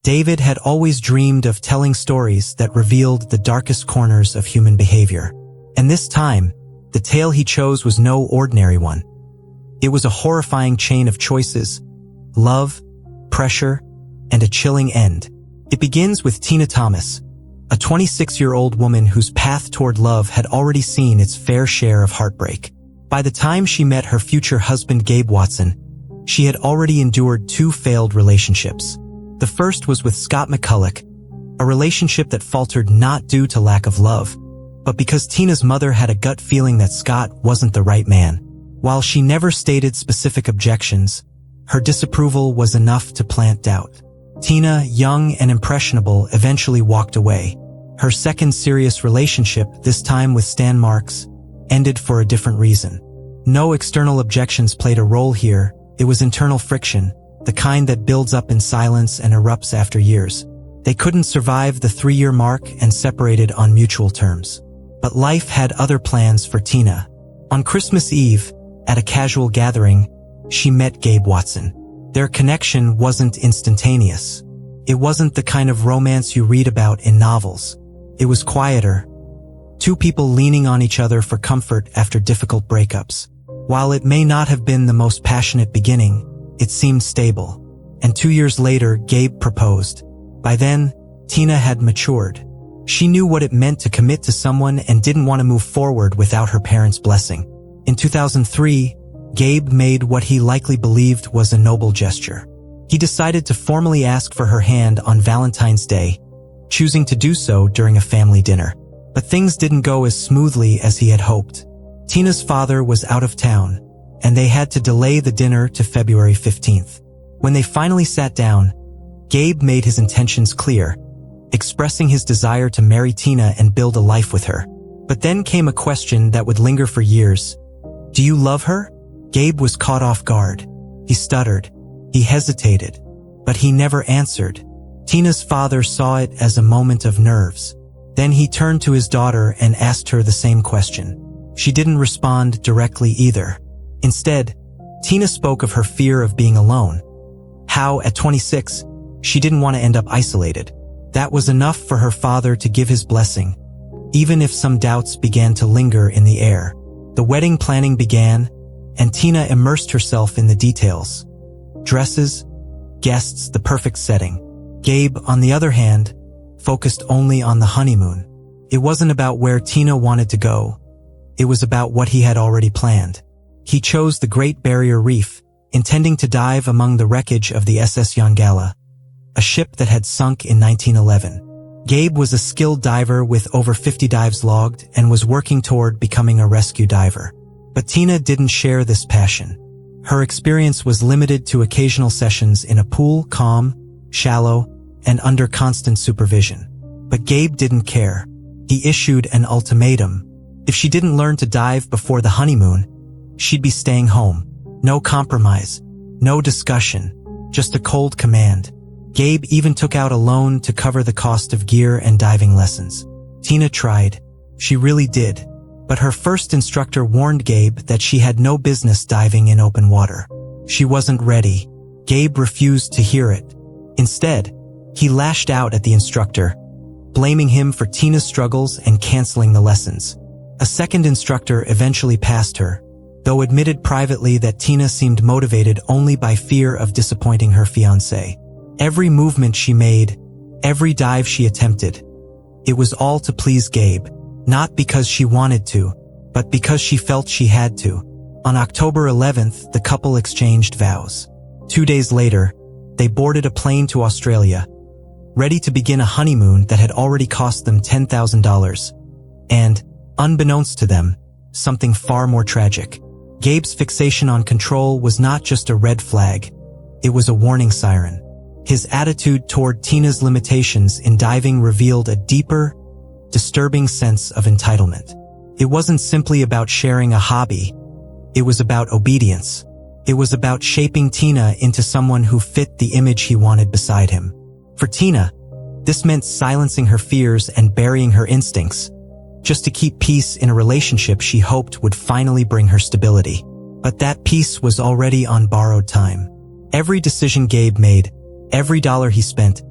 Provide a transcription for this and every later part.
David had always dreamed of telling stories that revealed the darkest corners of human behavior. And this time, the tale he chose was no ordinary one. It was a horrifying chain of choices, love, pressure, and a chilling end. It begins with Tina Thomas, a 26-year-old woman whose path toward love had already seen its fair share of heartbreak. By the time she met her future husband Gabe Watson, she had already endured 2 failed relationships. The first was with Scott McCulloch, a relationship that faltered not due to lack of love, but because Tina's mother had a gut feeling that Scott wasn't the right man. While she never stated specific objections, her disapproval was enough to plant doubt. Tina, young and impressionable, eventually walked away. Her second serious relationship, this time with Stan Marks, ended for a different reason. No external objections played a role here. It was internal friction, the kind that builds up in silence and erupts after years. They couldn't survive the 3-year mark and separated on mutual terms. But life had other plans for Tina. On Christmas Eve, at a casual gathering, she met Gabe Watson. Their connection wasn't instantaneous. It wasn't the kind of romance you read about in novels. It was quieter. 2 people leaning on each other for comfort after difficult breakups. While it may not have been the most passionate beginning, it seemed stable. And 2 years later, Gabe proposed. By then, Tina had matured. She knew what it meant to commit to someone and didn't want to move forward without her parents' blessing. In 2003, Gabe made what he likely believed was a noble gesture. He decided to formally ask for her hand on Valentine's Day, choosing to do so during a family dinner. But things didn't go as smoothly as he had hoped. Tina's father was out of town, and they had to delay the dinner to February 15th. When they finally sat down, Gabe made his intentions clear, expressing his desire to marry Tina and build a life with her. But then came a question that would linger for years. Do you love her? Gabe was caught off guard. He stuttered. He hesitated. But he never answered. Tina's father saw it as a moment of nerves. Then he turned to his daughter and asked her the same question. She didn't respond directly either. Instead, Tina spoke of her fear of being alone. How, at 26, she didn't want to end up isolated. That was enough for her father to give his blessing, even if some doubts began to linger in the air. The wedding planning began, and Tina immersed herself in the details. Dresses, guests, the perfect setting. Gabe, on the other hand, focused only on the honeymoon. It wasn't about where Tina wanted to go. It was about what he had already planned. He chose the Great Barrier Reef, intending to dive among the wreckage of the SS Yongala, a ship that had sunk in 1911. Gabe was a skilled diver with over 50 dives logged and was working toward becoming a rescue diver. But Tina didn't share this passion. Her experience was limited to occasional sessions in a pool, calm, shallow, and under constant supervision. But Gabe didn't care. He issued an ultimatum. If she didn't learn to dive before the honeymoon, she'd be staying home. No compromise, no discussion, just a cold command. Gabe even took out a loan to cover the cost of gear and diving lessons. Tina tried. She really did. But her first instructor warned Gabe that she had no business diving in open water. She wasn't ready. Gabe refused to hear it. Instead, he lashed out at the instructor, blaming him for Tina's struggles and canceling the lessons. A second instructor eventually passed her, though admitted privately that Tina seemed motivated only by fear of disappointing her fiancé. Every movement she made, every dive she attempted, it was all to please Gabe, not because she wanted to, but because she felt she had to. On October 11th, the couple exchanged vows. 2 days later, they boarded a plane to Australia, ready to begin a honeymoon that had already cost them $10,000. And, unbeknownst to them, something far more tragic. Gabe's fixation on control was not just a red flag, it was a warning siren. His attitude toward Tina's limitations in diving revealed a deeper, disturbing sense of entitlement. It wasn't simply about sharing a hobby, it was about obedience. It was about shaping Tina into someone who fit the image he wanted beside him. For Tina, this meant silencing her fears and burying her instincts, just to keep peace in a relationship she hoped would finally bring her stability. But that peace was already on borrowed time. Every decision Gabe made, every dollar he spent,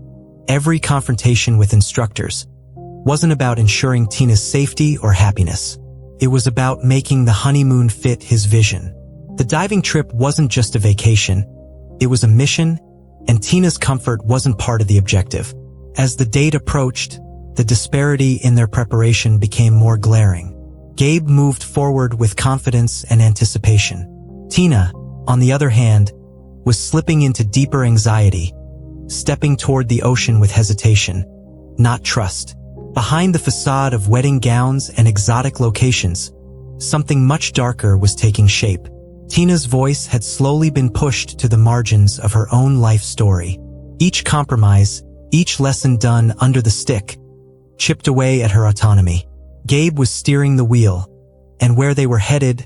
Every confrontation with instructors wasn't about ensuring Tina's safety or happiness. It was about making the honeymoon fit his vision. The diving trip wasn't just a vacation, it was a mission, and Tina's comfort wasn't part of the objective. As the date approached, the disparity in their preparation became more glaring. Gabe moved forward with confidence and anticipation. Tina, on the other hand, was slipping into deeper anxiety, stepping toward the ocean with hesitation, not trust. Behind the facade of wedding gowns and exotic locations, something much darker was taking shape. Tina's voice had slowly been pushed to the margins of her own life story. Each compromise, each lesson done under the stick, chipped away at her autonomy. Gabe was steering the wheel, and where they were headed,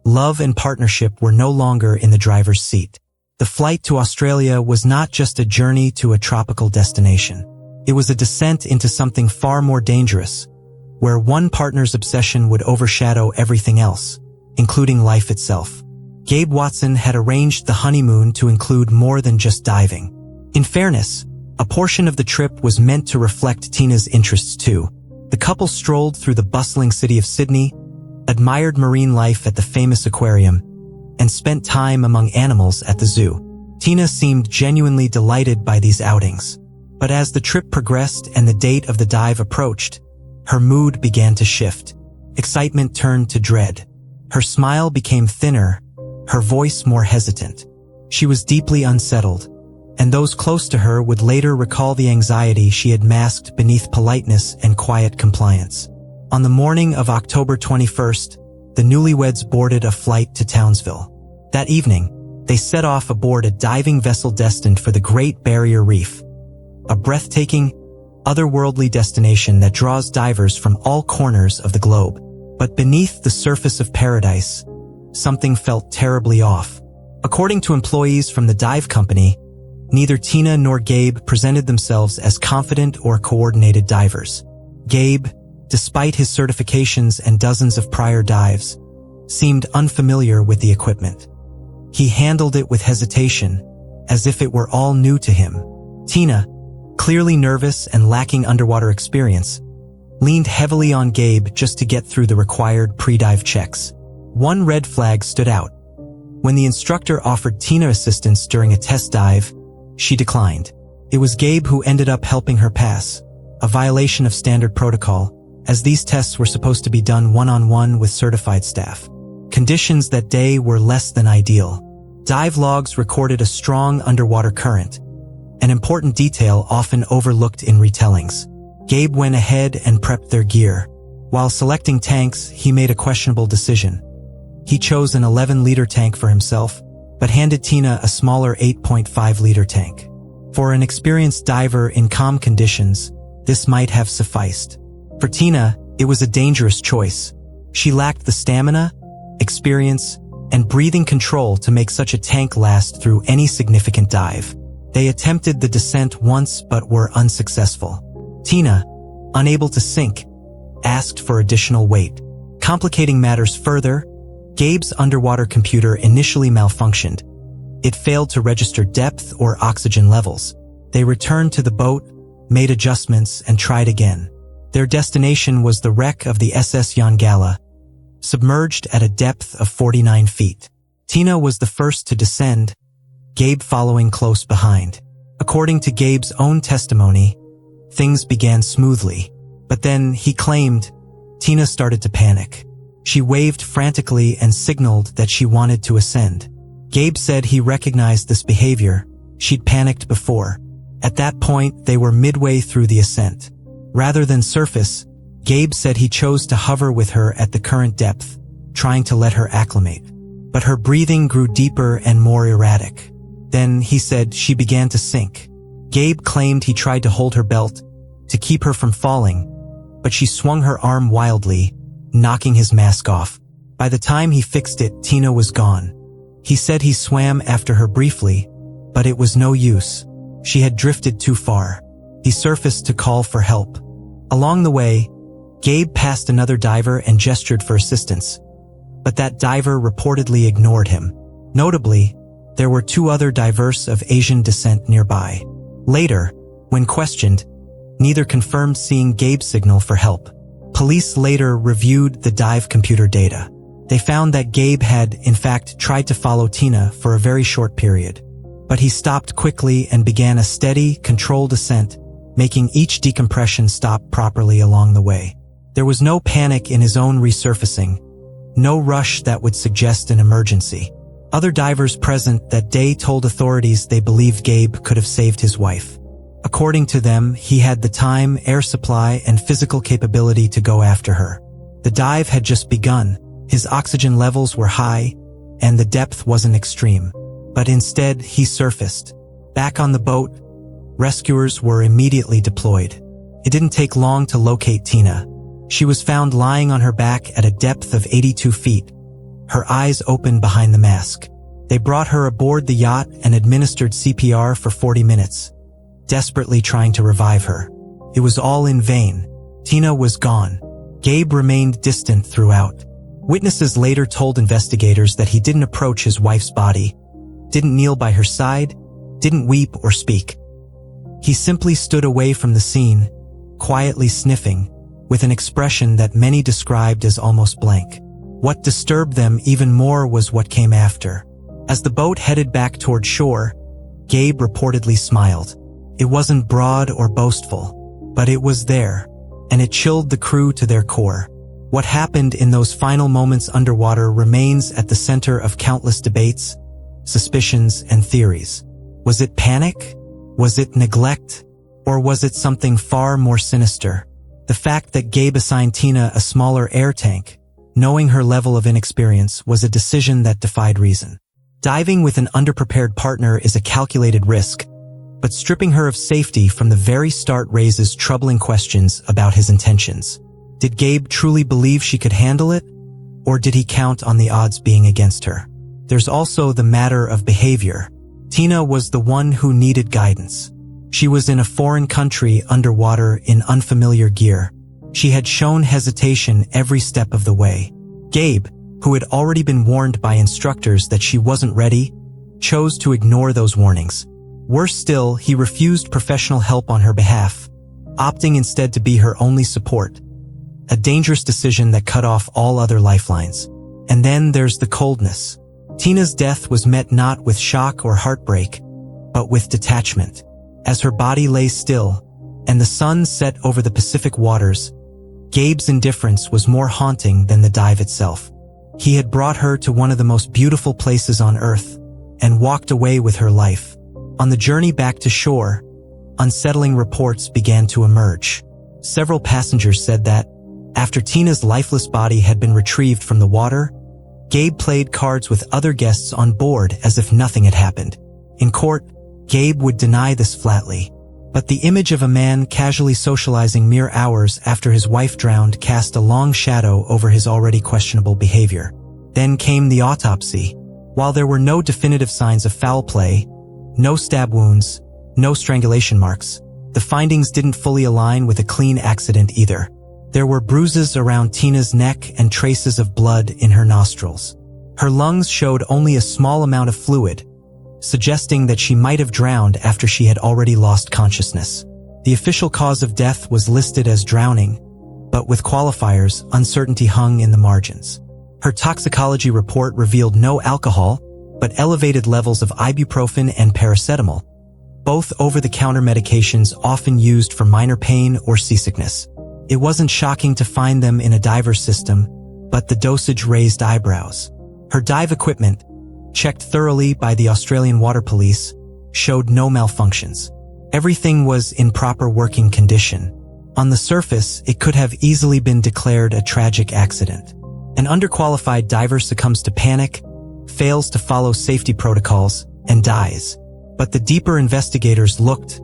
love and partnership were no longer in the driver's seat. The flight to Australia was not just a journey to a tropical destination. It was a descent into something far more dangerous, where one partner's obsession would overshadow everything else, including life itself. Gabe Watson had arranged the honeymoon to include more than just diving. In fairness, a portion of the trip was meant to reflect Tina's interests too. The couple strolled through the bustling city of Sydney, admired marine life at the famous aquarium, and spent time among animals at the zoo. Tina seemed genuinely delighted by these outings. But as the trip progressed and the date of the dive approached, her mood began to shift. Excitement turned to dread. Her smile became thinner, her voice more hesitant. She was deeply unsettled, and those close to her would later recall the anxiety she had masked beneath politeness and quiet compliance. On the morning of October 21st, the newlyweds boarded a flight to Townsville. That evening, they set off aboard a diving vessel destined for the Great Barrier Reef, a breathtaking, otherworldly destination that draws divers from all corners of the globe. But beneath the surface of paradise, something felt terribly off. According to employees from the dive company, neither Tina nor Gabe presented themselves as confident or coordinated divers. Gabe, despite his certifications and dozens of prior dives, seemed unfamiliar with the equipment. He handled it with hesitation, as if it were all new to him. Tina, clearly nervous and lacking underwater experience, leaned heavily on Gabe just to get through the required pre-dive checks. One red flag stood out. When the instructor offered Tina assistance during a test dive, she declined. It was Gabe who ended up helping her pass, a violation of standard protocol, as these tests were supposed to be done one-on-one with certified staff. Conditions that day were less than ideal. Dive logs recorded a strong underwater current, an important detail often overlooked in retellings. Gabe went ahead and prepped their gear. While selecting tanks, he made a questionable decision. He chose an 11-liter tank for himself, but handed Tina a smaller 8.5-liter tank. For an experienced diver in calm conditions, this might have sufficed. For Tina, it was a dangerous choice. She lacked the stamina, experience, and breathing control to make such a tank last through any significant dive. They attempted the descent once but were unsuccessful. Tina, unable to sink, asked for additional weight. Complicating matters further, Gabe's underwater computer initially malfunctioned. It failed to register depth or oxygen levels. They returned to the boat, made adjustments, and tried again. Their destination was the wreck of the SS Yongala, submerged at a depth of 49 feet. Tina was the first to descend, Gabe following close behind. According to Gabe's own testimony, things began smoothly. But then, he claimed, Tina started to panic. She waved frantically and signaled that she wanted to ascend. Gabe said he recognized this behavior. She'd panicked before. At that point, they were midway through the ascent. Rather than surface, Gabe said he chose to hover with her at the current depth, trying to let her acclimate. But her breathing grew deeper and more erratic. Then, he said, she began to sink. Gabe claimed he tried to hold her belt to keep her from falling, but she swung her arm wildly, knocking his mask off. By the time he fixed it, Tina was gone. He said he swam after her briefly, but it was no use. She had drifted too far. He surfaced to call for help. Along the way, Gabe passed another diver and gestured for assistance, but that diver reportedly ignored him. Notably, there were two other divers of Asian descent nearby. Later, When questioned, neither confirmed seeing Gabe's signal for help. Police later reviewed the dive computer data. They found that Gabe had, in fact, tried to follow Tina for a very short period. But he stopped quickly and began a steady, controlled ascent, making each decompression stop properly along the way. There was no panic in his own resurfacing, no rush that would suggest an emergency. Other divers present that day told authorities they believed Gabe could have saved his wife. According to them, he had the time, air supply, and physical capability to go after her. The dive had just begun, his oxygen levels were high, and the depth wasn't extreme. But instead, he surfaced. Back on the boat, rescuers were immediately deployed. It didn't take long to locate Tina. She was found lying on her back at a depth of 82 feet, her eyes open behind the mask. They brought her aboard the yacht and administered CPR for 40 minutes, desperately trying to revive her. It was all in vain. Tina was gone. Gabe remained distant throughout. Witnesses later told investigators that he didn't approach his wife's body, didn't kneel by her side, didn't weep or speak. He simply stood away from the scene, quietly sniffing, with an expression that many described as almost blank. What disturbed them even more was what came after. As the boat headed back toward shore, Gabe reportedly smiled. It wasn't broad or boastful, but it was there, and it chilled the crew to their core. What happened in those final moments underwater remains at the center of countless debates, suspicions, and theories. Was it panic? Was it neglect? Or was it something far more sinister? The fact that Gabe assigned Tina a smaller air tank, knowing her level of inexperience, was a decision that defied reason. Diving with an underprepared partner is a calculated risk, but stripping her of safety from the very start raises troubling questions about his intentions. Did Gabe truly believe she could handle it? Or did he count on the odds being against her? There's also the matter of behavior. Tina was the one who needed guidance. She was in a foreign country underwater in unfamiliar gear. She had shown hesitation every step of the way. Gabe, who had already been warned by instructors that she wasn't ready, chose to ignore those warnings. Worse still, he refused professional help on her behalf, opting instead to be her only support. A dangerous decision that cut off all other lifelines. And then there's the coldness. Tina's death was met not with shock or heartbreak, but with detachment. As her body lay still, and the sun set over the Pacific waters, Gabe's indifference was more haunting than the dive itself. He had brought her to one of the most beautiful places on Earth, and walked away with her life. On the journey back to shore, unsettling reports began to emerge. Several passengers said that, after Tina's lifeless body had been retrieved from the water, Gabe played cards with other guests on board as if nothing had happened. In court, Gabe would deny this flatly, but the image of a man casually socializing mere hours after his wife drowned cast a long shadow over his already questionable behavior. Then came the autopsy. While there were no definitive signs of foul play, no stab wounds, no strangulation marks, the findings didn't fully align with a clean accident either. There were bruises around Tina's neck and traces of blood in her nostrils. Her lungs showed only a small amount of fluid, suggesting that she might have drowned after she had already lost consciousness. The official cause of death was listed as drowning, but with qualifiers, uncertainty hung in the margins. Her toxicology report revealed no alcohol, but elevated levels of ibuprofen and paracetamol, both over-the-counter medications often used for minor pain or seasickness. It wasn't shocking to find them in a diver's system, but the dosage raised eyebrows. Her dive equipment, checked thoroughly by the Australian Water Police, showed no malfunctions. Everything was in proper working condition. On the surface, it could have easily been declared a tragic accident. An underqualified diver succumbs to panic, fails to follow safety protocols, and dies. But the deeper investigators looked,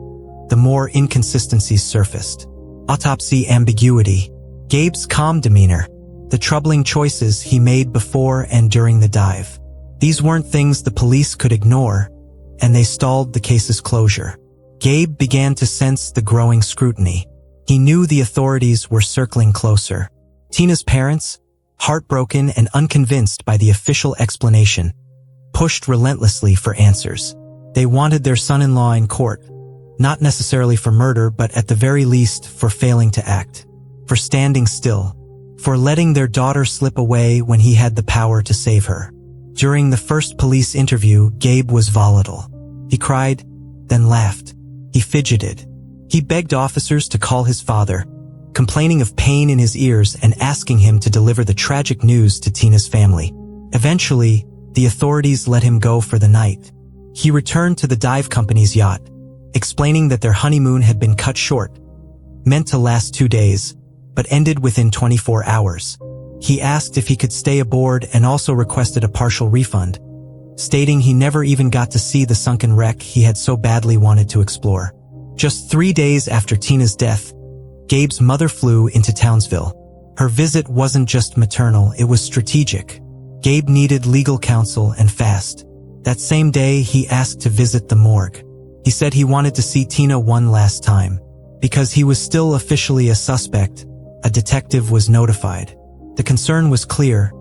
the more inconsistencies surfaced. Autopsy ambiguity, Gabe's calm demeanor, the troubling choices he made before and during the dive. These weren't things the police could ignore, and they stalled the case's closure. Gabe began to sense the growing scrutiny. He knew the authorities were circling closer. Tina's parents, heartbroken and unconvinced by the official explanation, pushed relentlessly for answers. They wanted their son-in-law in court, Not necessarily for murder, but at the very least for failing to act. For standing still. For letting their daughter slip away when he had the power to save her. During the first police interview, Gabe was volatile. He cried, then laughed. He fidgeted. He begged officers to call his father, complaining of pain in his ears and asking him to deliver the tragic news to Tina's family. Eventually, the authorities let him go for the night. He returned to the dive company's yacht, explaining that their honeymoon had been cut short, meant to last 2 days, but ended within 24 hours. He asked if he could stay aboard and also requested a partial refund, stating he never even got to see the sunken wreck he had so badly wanted to explore. Just 3 days after Tina's death, Gabe's mother flew into Townsville. Her visit wasn't just maternal, it was strategic. Gabe needed legal counsel and fast. That same day, he asked to visit the morgue. He said he wanted to see Tina one last time. Because he was still officially a suspect, a detective was notified. The concern was clear.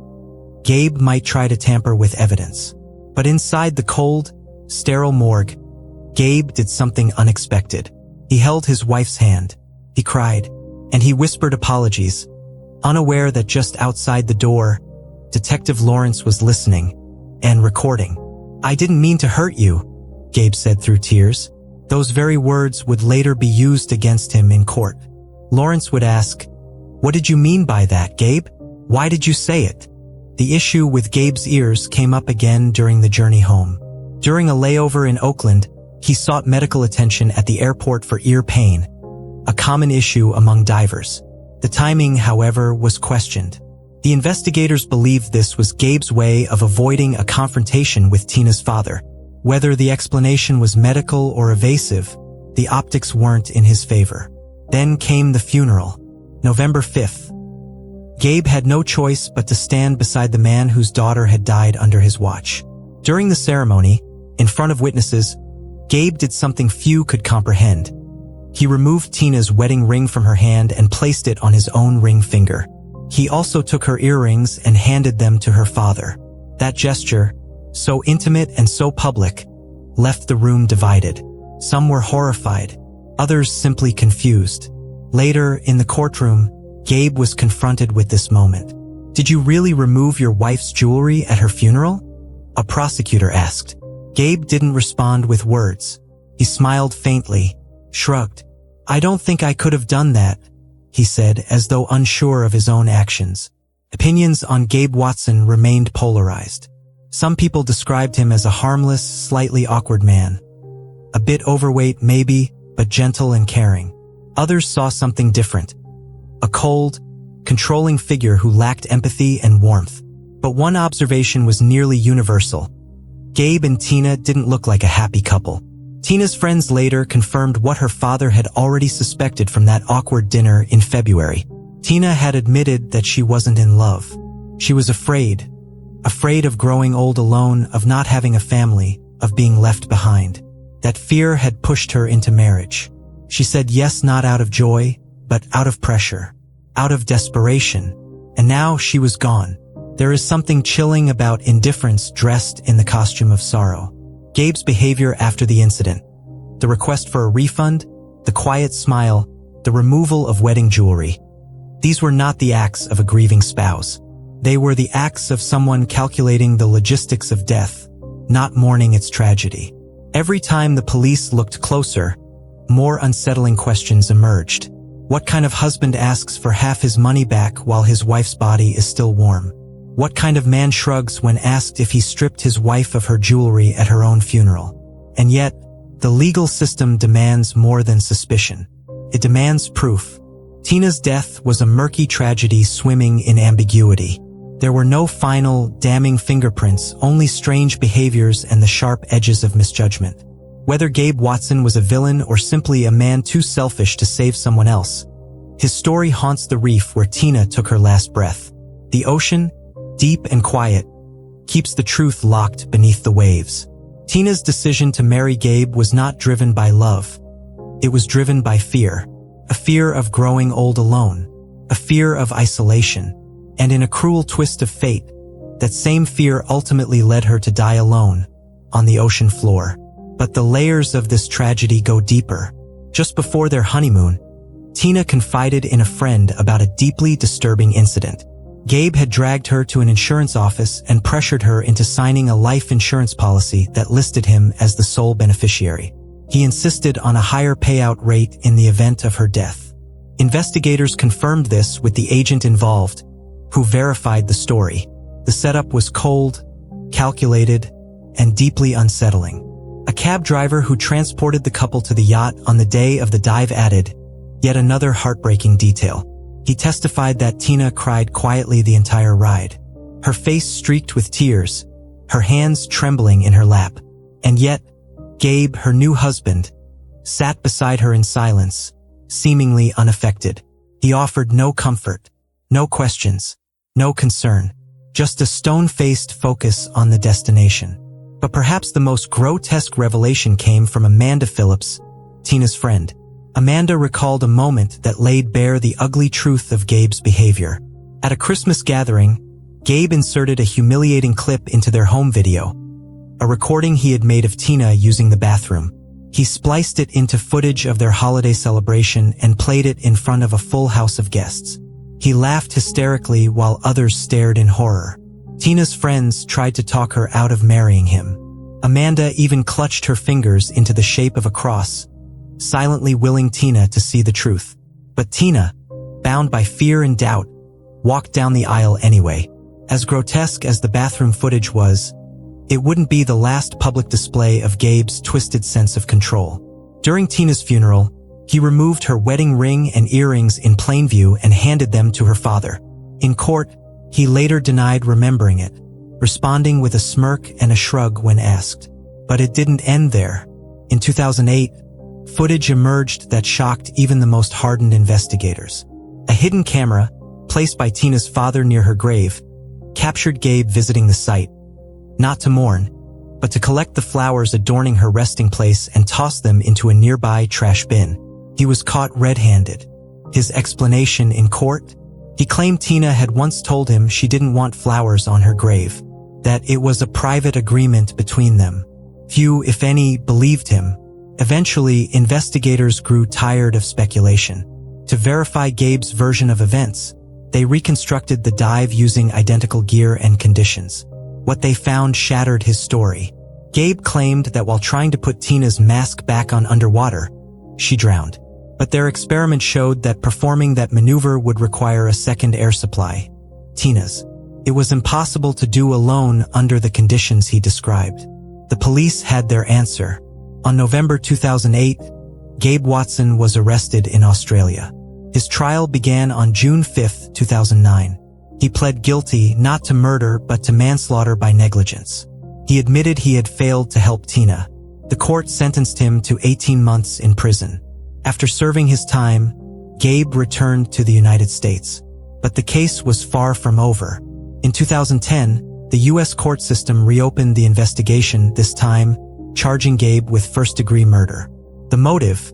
Gabe might try to tamper with evidence. But inside the cold, sterile morgue, Gabe did something unexpected. He held his wife's hand. He cried, and he whispered apologies, unaware that just outside the door, Detective Lawrence was listening and recording. "I didn't mean to hurt you," Gabe said through tears. Those very words would later be used against him in court. Lawrence would ask, "What did you mean by that, Gabe? Why did you say it?" The issue with Gabe's ears came up again during the journey home. During a layover in Oakland, he sought medical attention at the airport for ear pain, a common issue among divers. The timing, however, was questioned. The investigators believed this was Gabe's way of avoiding a confrontation with Tina's father. Whether the explanation was medical or evasive, the optics weren't in his favor. Then came the funeral, November 5th. Gabe had no choice but to stand beside the man whose daughter had died under his watch. During the ceremony, in front of witnesses, Gabe did something few could comprehend. He removed Tina's wedding ring from her hand and placed it on his own ring finger. He also took her earrings and handed them to her father. That gesture, so intimate and so public, left the room divided. Some were horrified, others simply confused. Later, in the courtroom, Gabe was confronted with this moment. "Did you really remove your wife's jewelry at her funeral?" a prosecutor asked. Gabe didn't respond with words. He smiled faintly, shrugged. "I don't think I could have done that," he said, as though unsure of his own actions. Opinions on Gabe Watson remained polarized. Some people described him as a harmless, slightly awkward man. A bit overweight maybe, but gentle and caring. Others saw something different. A cold, controlling figure who lacked empathy and warmth. But one observation was nearly universal. Gabe and Tina didn't look like a happy couple. Tina's friends later confirmed what her father had already suspected from that awkward dinner in February. Tina had admitted that she wasn't in love. She was afraid. Afraid of growing old alone, of not having a family, of being left behind. That fear had pushed her into marriage. She said yes not out of joy, but out of pressure, out of desperation. And now she was gone. There is something chilling about indifference dressed in the costume of sorrow. Gabe's behavior after the incident, the request for a refund, the quiet smile, the removal of wedding jewelry. These were not the acts of a grieving spouse. They were the acts of someone calculating the logistics of death, not mourning its tragedy. Every time the police looked closer, more unsettling questions emerged. What kind of husband asks for half his money back while his wife's body is still warm? What kind of man shrugs when asked if he stripped his wife of her jewelry at her own funeral? And yet, the legal system demands more than suspicion. It demands proof. Tina's death was a murky tragedy swimming in ambiguity. There were no final, damning fingerprints, only strange behaviors and the sharp edges of misjudgment. Whether Gabe Watson was a villain or simply a man too selfish to save someone else, his story haunts the reef where Tina took her last breath. The ocean, deep and quiet, keeps the truth locked beneath the waves. Tina's decision to marry Gabe was not driven by love. It was driven by fear. A fear of growing old alone. A fear of isolation. And in a cruel twist of fate, that same fear ultimately led her to die alone, on the ocean floor. But the layers of this tragedy go deeper. Just before their honeymoon, Tina confided in a friend about a deeply disturbing incident. Gabe had dragged her to an insurance office and pressured her into signing a life insurance policy that listed him as the sole beneficiary. He insisted on a higher payout rate in the event of her death. Investigators confirmed this with the agent involved, who verified the story. The setup was cold, calculated, and deeply unsettling. A cab driver who transported the couple to the yacht on the day of the dive added yet another heartbreaking detail. He testified that Tina cried quietly the entire ride, her face streaked with tears, her hands trembling in her lap. And yet, Gabe, her new husband, sat beside her in silence, seemingly unaffected. He offered no comfort, no questions, no concern, just a stone-faced focus on the destination. But perhaps the most grotesque revelation came from Amanda Phillips, Tina's friend. Amanda recalled a moment that laid bare the ugly truth of Gabe's behavior. At a Christmas gathering, Gabe inserted a humiliating clip into their home video, a recording he had made of Tina using the bathroom. He spliced it into footage of their holiday celebration and played it in front of a full house of guests. He laughed hysterically while others stared in horror. Tina's friends tried to talk her out of marrying him. Amanda even clutched her fingers into the shape of a cross, silently willing Tina to see the truth. But Tina, bound by fear and doubt, walked down the aisle anyway. As grotesque as the bathroom footage was, it wouldn't be the last public display of Gabe's twisted sense of control. During Tina's funeral, he removed her wedding ring and earrings in plain view and handed them to her father. In court, he later denied remembering it, responding with a smirk and a shrug when asked. But it didn't end there. In 2008, footage emerged that shocked even the most hardened investigators. A hidden camera, placed by Tina's father near her grave, captured Gabe visiting the site, not to mourn, but to collect the flowers adorning her resting place and toss them into a nearby trash bin. He was caught red-handed. His explanation in court? He claimed Tina had once told him she didn't want flowers on her grave, that it was a private agreement between them. Few, if any, believed him. Eventually, investigators grew tired of speculation. To verify Gabe's version of events, they reconstructed the dive using identical gear and conditions. What they found shattered his story. Gabe claimed that while trying to put Tina's mask back on underwater, she drowned. But their experiment showed that performing that maneuver would require a second air supply, Tina's. It was impossible to do alone under the conditions he described. The police had their answer. On November 2008, Gabe Watson was arrested in Australia. His trial began on June 5, 2009. He pled guilty not to murder but to manslaughter by negligence. He admitted he had failed to help Tina. The court sentenced him to 18 months in prison. After serving his time, Gabe returned to the United States. But the case was far from over. In 2010, the U.S. court system reopened the investigation, this time charging Gabe with first-degree murder. The motive?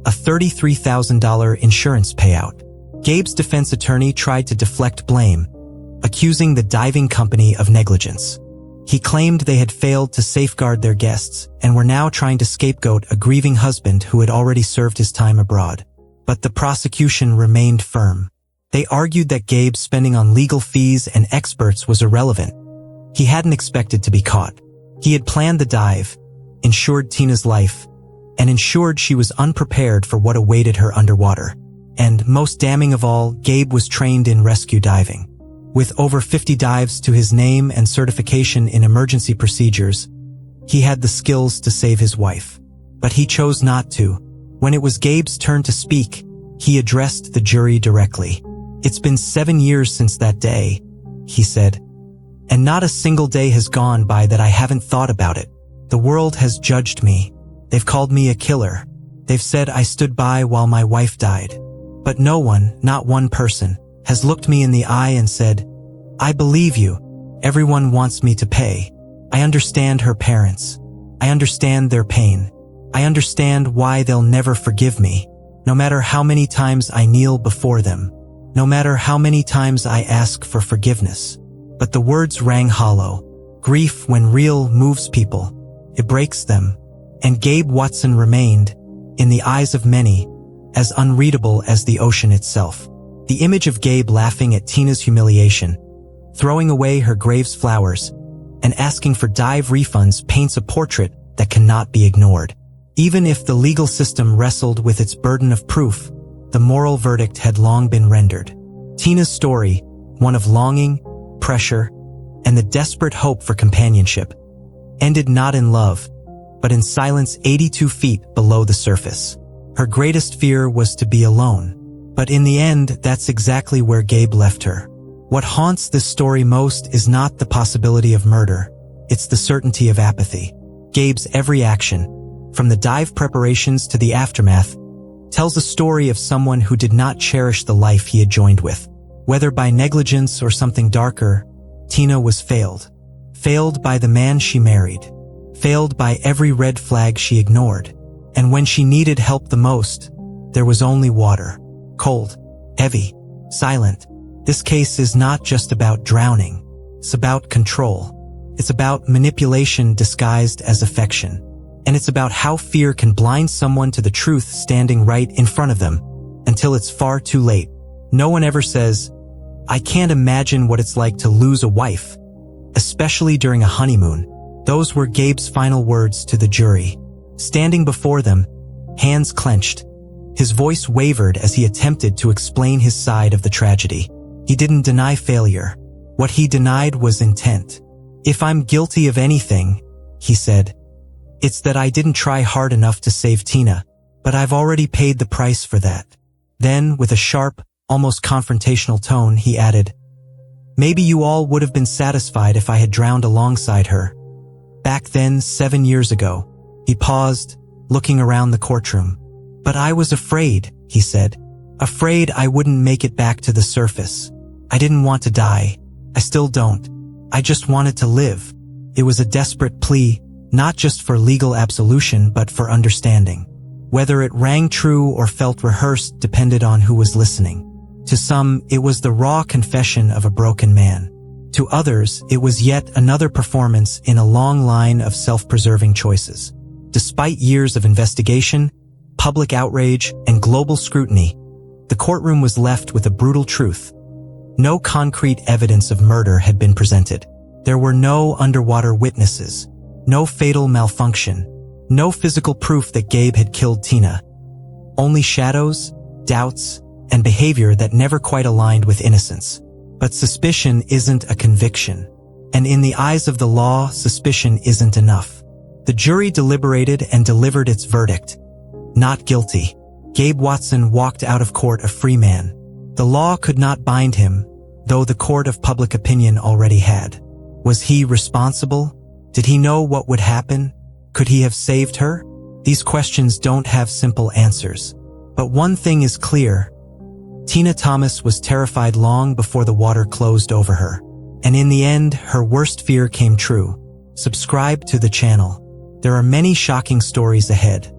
A $33,000 insurance payout. Gabe's defense attorney tried to deflect blame, accusing the diving company of negligence. He claimed they had failed to safeguard their guests and were now trying to scapegoat a grieving husband who had already served his time abroad. But the prosecution remained firm. They argued that Gabe's spending on legal fees and experts was irrelevant. He hadn't expected to be caught. He had planned the dive, insured Tina's life, and ensured she was unprepared for what awaited her underwater. And, most damning of all, Gabe was trained in rescue diving. With over 50 dives to his name and certification in emergency procedures, he had the skills to save his wife. But he chose not to. When it was Gabe's turn to speak, he addressed the jury directly. "It's been 7 years since that day," he said, "and not a single day has gone by that I haven't thought about it. The world has judged me. They've called me a killer. They've said I stood by while my wife died. But no one, not one person, has looked me in the eye and said, 'I believe you. Everyone wants me to pay. I understand her parents. I understand their pain. I understand why they'll never forgive me, no matter how many times I kneel before them, no matter how many times I ask for forgiveness.' But the words rang hollow. Grief, when real, moves people. It breaks them. And Gabe Watson remained, in the eyes of many, as unreadable as the ocean itself. The image of Gabe laughing at Tina's humiliation, throwing away her grave's flowers, and asking for dive refunds paints a portrait that cannot be ignored. Even if the legal system wrestled with its burden of proof, the moral verdict had long been rendered. Tina's story, one of longing, pressure, and the desperate hope for companionship, ended not in love, but in silence 82 feet below the surface. Her greatest fear was to be alone. But in the end, that's exactly where Gabe left her. What haunts this story most is not the possibility of murder, it's the certainty of apathy. Gabe's every action, from the dive preparations to the aftermath, tells a story of someone who did not cherish the life he had joined with. Whether by negligence or something darker, Tina was failed. Failed by the man she married. Failed by every red flag she ignored. And when she needed help the most, there was only water. Cold, heavy, silent. This case is not just about drowning. It's about control. It's about manipulation disguised as affection. And it's about how fear can blind someone to the truth standing right in front of them until it's far too late. No one ever says, "I can't imagine what it's like to lose a wife," especially during a honeymoon. Those were Gabe's final words to the jury. Standing before them, hands clenched, his voice wavered as he attempted to explain his side of the tragedy. He didn't deny failure. What he denied was intent. "If I'm guilty of anything," he said, "it's that I didn't try hard enough to save Tina, but I've already paid the price for that." Then, with a sharp, almost confrontational tone, he added, "Maybe you all would have been satisfied if I had drowned alongside her. Back then, 7 years ago." He paused, looking around the courtroom. "But I was afraid," he said. "Afraid I wouldn't make it back to the surface. I didn't want to die. I still don't. I just wanted to live." It was a desperate plea, not just for legal absolution but for understanding. Whether it rang true or felt rehearsed depended on who was listening. To some, it was the raw confession of a broken man. To others, it was yet another performance in a long line of self-preserving choices. Despite years of investigation, public outrage, and global scrutiny, the courtroom was left with a brutal truth. No concrete evidence of murder had been presented. There were no underwater witnesses, no fatal malfunction, no physical proof that Gabe had killed Tina. Only shadows, doubts, and behavior that never quite aligned with innocence. But suspicion isn't a conviction. And in the eyes of the law, suspicion isn't enough. The jury deliberated and delivered its verdict. Not guilty. Gabe Watson walked out of court a free man. The law could not bind him, though the court of public opinion already had. Was he responsible? Did he know what would happen? Could he have saved her? These questions don't have simple answers. But one thing is clear. Tina Thomas was terrified long before the water closed over her. And in the end, her worst fear came true. Subscribe to the channel. There are many shocking stories ahead.